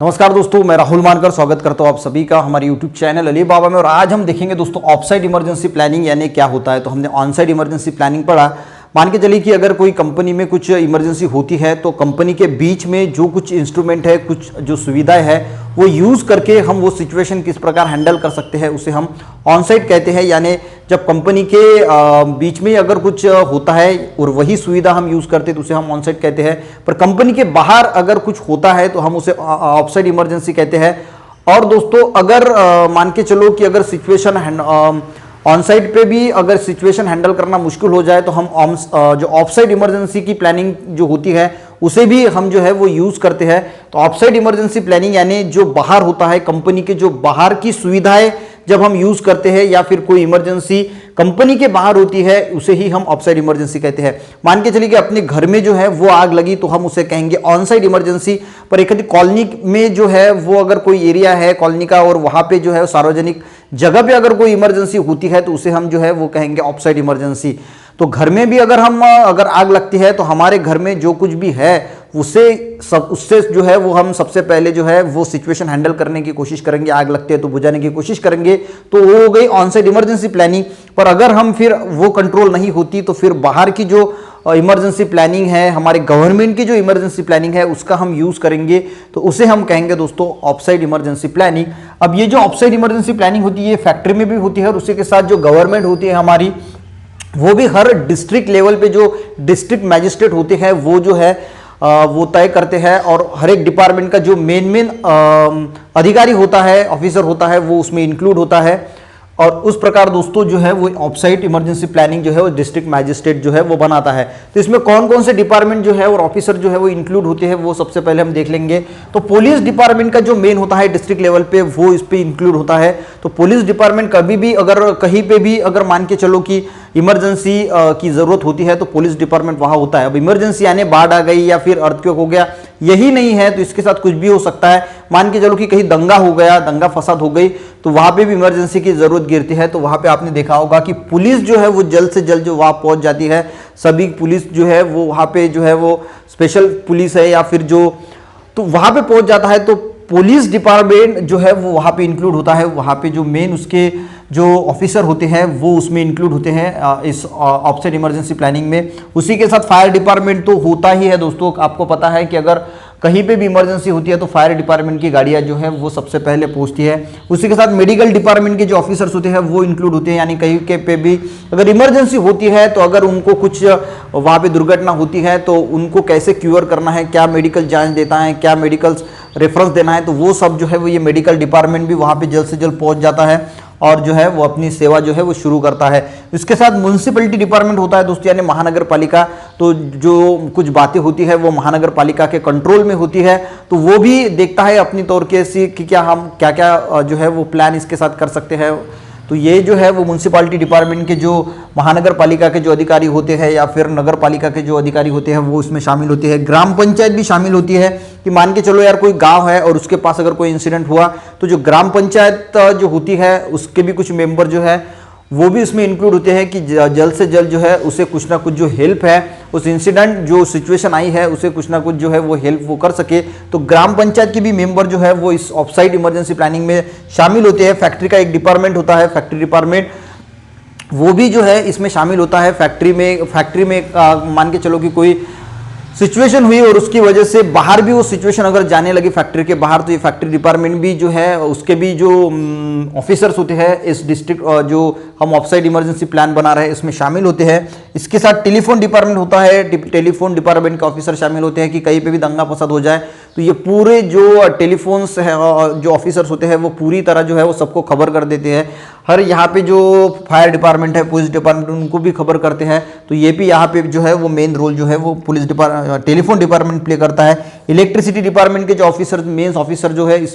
नमस्कार दोस्तों, मैं राहुल मानकर स्वागत करता हूं आप सभी का हमारे YouTube चैनल अली बाबा में। और आज हम देखेंगे दोस्तों ऑफसाइट इमरजेंसी प्लानिंग यानी क्या होता है। तो हमने ऑनसाइट इमरजेंसी प्लानिंग पढ़ा। मान के चलिए कि अगर कोई कंपनी में कुछ इमरजेंसी होती है तो कंपनी के बीच में जो कुछ इंस्ट्रूमेंट है, कुछ जो सुविधाएं है वो यूज़ करके हम वो सिचुएशन किस प्रकार हैंडल कर सकते हैं उसे हम ऑनसाइट कहते हैं। यानी जब कंपनी के बीच में अगर कुछ होता है और वही सुविधा हम यूज़ करते हैं तो उसे हम ऑनसाइट कहते हैं। पर कंपनी के बाहर अगर कुछ होता है तो हम उसे ऑफसाइट इमरजेंसी कहते हैं। और दोस्तों अगर मान के चलो कि अगर सिचुएशन ऑन साइट पे भी अगर सिचुएशन हैंडल करना मुश्किल हो जाए तो हम जो ऑफसाइट इमरजेंसी की प्लानिंग जो होती है उसे भी हम जो है वो यूज करते हैं। तो ऑफसाइट इमरजेंसी प्लानिंग यानी जो बाहर होता है, कंपनी के जो बाहर की सुविधाएं जब हम यूज करते हैं या फिर कोई इमरजेंसी कंपनी के बाहर होती है उसे ही हम ऑफसाइट इमरजेंसी कहते हैं। मान के चलिए कि अपने घर में जो है वो आग लगी तो हम उसे कहेंगे ऑनसाइट इमरजेंसी। पर एक कॉलोनी में जो है वो अगर कोई एरिया है कॉलोनी का और वहां पे जो है सार्वजनिक जगह पे अगर कोई इमरजेंसी होती है तो उसे हम जो है वो कहेंगे ऑफसाइट इमरजेंसी। तो घर में भी अगर आग लगती है तो हमारे घर में जो कुछ भी है उससे जो है वो हम सबसे पहले जो है वो सिचुएशन हैंडल करने की कोशिश करेंगे। आग लगती है तो बुझाने की कोशिश करेंगे, तो वो हो गई ऑनसाइट इमरजेंसी प्लानिंग। पर अगर हम फिर वो कंट्रोल नहीं होती तो फिर बाहर की जो इमरजेंसी प्लानिंग है, हमारे गवर्नमेंट की जो इमरजेंसी प्लानिंग है उसका हम यूज करेंगे, तो उसे हम कहेंगे दोस्तों ऑफसाइट इमरजेंसी प्लानिंग। अब ये जो ऑफसाइट इमरजेंसी प्लानिंग होती है फैक्ट्री में भी होती है और उसी के साथ जो गवर्नमेंट होती है हमारी, वो भी हर डिस्ट्रिक्ट लेवल पे जो डिस्ट्रिक्ट मैजिस्ट्रेट होते हैं वो जो है वो तय करते हैं। और हर एक डिपार्टमेंट का जो मेन अधिकारी होता है, ऑफिसर होता है, वो उसमें इंक्लूड होता है। और उस प्रकार दोस्तों जो है वो ऑफसाइट इमरजेंसी प्लानिंग जो है वो डिस्ट्रिक्ट मैजिस्ट्रेट जो है वो बनाता है। तो इसमें कौन कौन से डिपार्टमेंट जो है और ऑफिसर जो है वो इंक्लूड होते हैं वो सबसे पहले हम देख लेंगे। तो पुलिस डिपार्टमेंट का जो मेन होता है डिस्ट्रिक्ट लेवल पे वो इस पे इंक्लूड होता है। तो पुलिस डिपार्टमेंट कभी भी अगर कहीं पे भी अगर मान के चलो कि इमरजेंसी की जरूरत होती है तो पुलिस डिपार्टमेंट वहां होता है। अब इमरजेंसी यानी बाढ़ आ गई या फिर अर्थक्वेक हो गया, यही नहीं है तो इसके साथ कुछ भी हो सकता है। मान के चलो कि कहीं दंगा हो गया, दंगा फसाद हो गई, तो वहां पे भी इमरजेंसी की जरूरत गिरती है। तो वहां पे आपने देखा होगा कि पुलिस जो है वो जल्द से जल्द जो वहां पहुंच जाती है। सभी पुलिस जो है वो वहां पे जो है वो स्पेशल पुलिस है या फिर जो, तो वहां पे पहुंच जाता है। तो पुलिस डिपार्टमेंट जो है वो वहां पे इंक्लूड होता है। वहां पे जो मेन उसके जो ऑफिसर होते हैं वो उसमें इंक्लूड होते हैं इस ऑफसाइट इमरजेंसी प्लानिंग में। उसी के साथ फायर डिपार्टमेंट तो होता ही है दोस्तों। आपको पता है कि अगर कहीं पे भी इमरजेंसी होती है तो फायर डिपार्टमेंट की गाड़ियां जो है वो सबसे पहले पहुंचती है। उसी के साथ मेडिकल डिपार्टमेंट के जो ऑफिसर्स होते हैं वो इंक्लूड होते हैं। यानी कहीं के पे भी अगर इमरजेंसी होती है तो अगर उनको कुछ वहां पे दुर्घटना होती है तो उनको कैसे क्योर करना है, क्या मेडिकल जांच देता है, क्या मेडिकल रेफरेंस देना है, तो वो सब जो है वो ये मेडिकल डिपार्टमेंट भी वहां पे जल्द से जल्द पहुंच जाता है और जो है वो अपनी सेवा जो है वो शुरू करता है। इसके साथ म्युनिसिपैलिटी डिपार्टमेंट होता है दोस्तों, यानी महानगर पालिका। तो जो कुछ बातें होती है वो महानगर पालिका के कंट्रोल में होती है, तो वो भी देखता है अपनी तौर के से कि क्या हम क्या क्या जो है वो प्लान इसके साथ कर सकते हैं। तो ये जो है वो म्युनिसिपैलिटी डिपार्टमेंट के जो महानगर पालिका के जो अधिकारी होते हैं या फिर नगर पालिका के जो अधिकारी होते हैं वो इसमें शामिल होते हैं। ग्राम पंचायत भी शामिल होती है कि मान के चलो यार कोई गांव है और उसके पास अगर कोई इंसिडेंट हुआ तो जो ग्राम पंचायत जो होती है उसके भी कुछ मेंबर जो है वो भी इसमें इंक्लूड होते हैं कि जल्द से जल्द जो है उसे कुछ ना कुछ जो हेल्प है, उस इंसिडेंट जो सिचुएशन आई है उसे कुछ ना कुछ जो है वो हेल्प वो कर सके। तो ग्राम पंचायत के भी मेंबर जो है वो इस ऑफसाइट इमरजेंसी प्लानिंग में शामिल होते हैं। फैक्ट्री का एक डिपार्टमेंट होता है, फैक्ट्री डिपार्टमेंट, वो भी जो है इसमें शामिल होता है। फैक्ट्री में मान के चलो कि कोई सिचुएशन हुई और उसकी वजह से बाहर भी वो सिचुएशन अगर जाने लगी फैक्ट्री के बाहर, तो ये फैक्ट्री डिपार्टमेंट भी जो है उसके भी जो ऑफिसर्स होते हैं इस डिस्ट्रिक्ट जो हम ऑफसाइट इमरजेंसी प्लान बना रहे हैं इसमें शामिल होते हैं। इसके साथ टेलीफोन डिपार्टमेंट होता है, टेलीफोन डिपार्टमेंट के ऑफिसर शामिल होते हैं कि कहीं पे भी दंगा फसाद हो जाए तो ये पूरे जो टेलीफोन्स है जो ऑफिसर्स होते हैं वो पूरी तरह जो है वो सबको खबर कर देते हैं। हर यहाँ पे जो फायर डिपार्टमेंट है, पुलिस डिपार्टमेंट, उनको भी खबर करते हैं। तो ये भी यहाँ पे जो है वो मेन रोल जो है वो police department telephone department play करता है। इलेक्ट्रिसिटी डिपार्टमेंट के जो ऑफिसर मेन ऑफिसर जो है इस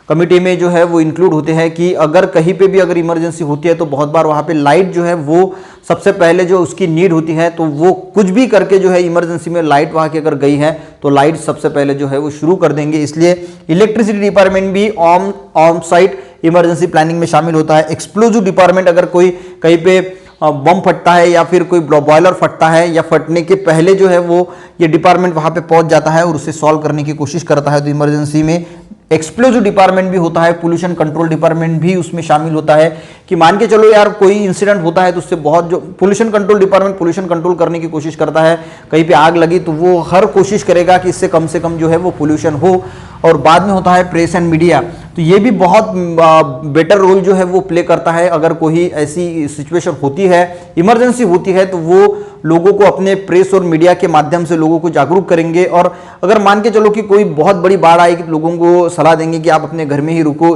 कमिटी में जो है वो इंक्लूड होते हैं कि अगर कहीं पे भी अगर इमरजेंसी होती है तो बहुत बार वहाँ पे लाइट जो है वो सबसे पहले जो उसकी नीड होती है, तो वो कुछ भी करके जो है इमरजेंसी में लाइट वहाँ की अगर गई है तो लाइट सबसे पहले जो है वो शुरू कर देंगे। इसलिए इलेक्ट्रिसिटी डिपार्टमेंट भी ऑन साइट इमरजेंसी प्लानिंग में शामिल होता है। एक्सप्लोजिव डिपार्टमेंट, अगर कोई कहीं पे बम फटता है या फिर कोई बॉयलर फटता है या फटने के पहले जो है वो ये डिपार्टमेंट वहाँ पे पहुँच जाता है और उसे सॉल्व करने की कोशिश करता है। तो इमरजेंसी में एक्सप्लोजिव डिपार्टमेंट भी होता है, पोल्यूशन कंट्रोल डिपार्टमेंट भी उसमें शामिल होता है कि मान के चलो यार कोई इंसिडेंट होता है तो उससे बहुत, जो pollution control department pollution control करने की कोशिश करता है, कहीं पे आग लगी तो वो हर कोशिश करेगा कि इससे कम से कम जो है वो पोल्यूशन हो। और बाद में होता है प्रेस एंड मीडिया, तो ये भी बहुत बेटर रोल जो है वो प्ले करता है। अगर कोई ऐसी सिचुएशन होती है, इमरजेंसी होती है, तो वो लोगों को अपने प्रेस और मीडिया के माध्यम से लोगों को जागरूक करेंगे। और अगर मान के चलो कि कोई बहुत बड़ी बाढ़ आएगी तो लोगों को सलाह देंगे कि आप अपने घर में ही रुको,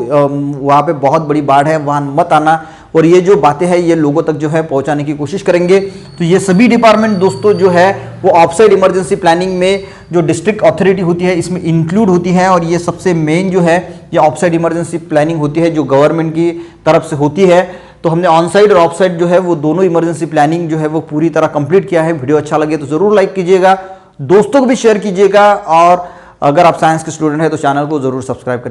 वहाँ पे बहुत बड़ी बाढ़ है, वहाँ मत आना। और ये जो बातें हैं ये लोगों तक जो है पहुंचाने की कोशिश करेंगे। तो ये सभी डिपार्टमेंट दोस्तों जो है वो ऑफसाइड इमरजेंसी प्लानिंग में जो डिस्ट्रिक्ट अथॉरिटी होती है इसमें इंक्लूड होती है। और ये सबसे मेन जो है ये ऑफसाइड इमरजेंसी प्लानिंग होती है जो गवर्नमेंट की तरफ से होती है। तो हमने ऑन साइड और ऑफ साइड जो है वो दोनों इमरजेंसी प्लानिंग जो है वो पूरी तरह कंप्लीट किया है। वीडियो अच्छा लगे तो जरूर लाइक कीजिएगा, दोस्तों को भी शेयर कीजिएगा, और अगर आप साइंस के स्टूडेंट हैं तो चैनल को जरूर सब्सक्राइब करें।